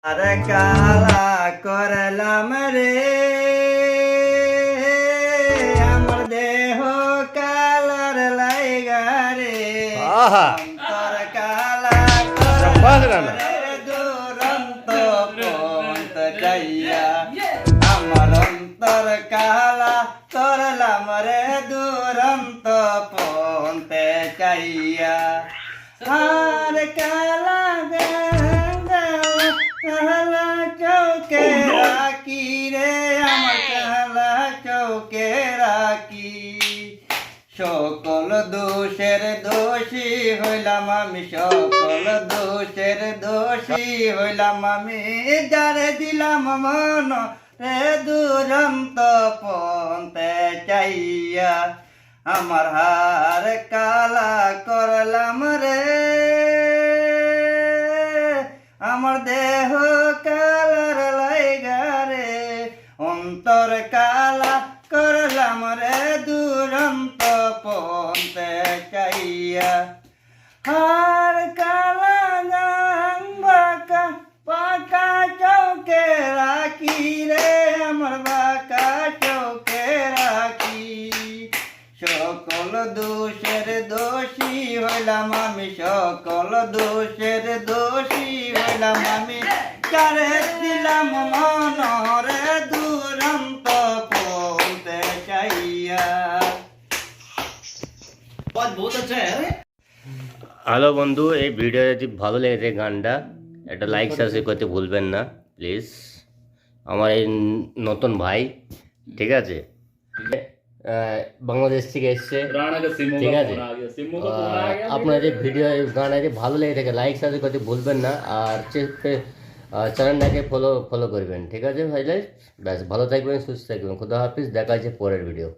আরে কালা করলাম রে আমার দেহ কালার লাইগা রে অন্তর কালা করলাম রে দুরন্ত পন্ত যাইয়া আমার অন্তর কালা করলাম রে দুরন্ত পন্তে চাইয়া আর কালা কালা চৌকে রাখি রে আমার কালা চৌকে রাখি সকল দোষের দোষী হইলাম আমি সকল দোষের দোষী হইলাম আমি যারে দিলাম মন রে দুরন্ত পন্তে চাইয়া আমার হার কালা করলাম রে আমার দেহ কালার লাইগা রে অন্তর কালা করলাম রে দুরন্ত পন্তে চাইয়া হার কালা গাং বাঁকা পাকা চৌকে রাখি রে আমার বাঁকা চৌকে রাখি সকল দোষের দোষী হইলাম আমি সকল দোষের দোষী হইলাম আমি যারে দিলাম মনরে দুরন্ত পন্তে চাইয়া। হ্যালো বন্ধু, এই ভিডিও যদি ভালো লেগেছে গানটা একটা লাইক সাবস্ক্রাইব করতে ভুলবেন না প্লিজ। আমার এই নতুন ভাই, ঠিক আছে, বাংলাদেশ থেকে এসছে, ঠিক আছে। আপনার যে ভিডিও গান আছে ভালো লেগে থাকে লাইক সাবস্ক্রাইব করতে ভুলবেন না, আর চ্যানেলটাকে ফলো করবেন, ঠিক আছে ভাই। ব্যাস, ভালো থাকবেন, সুস্থ থাকবেন, খুদা হাফিজ, দেখা হচ্ছে পরের ভিডিও।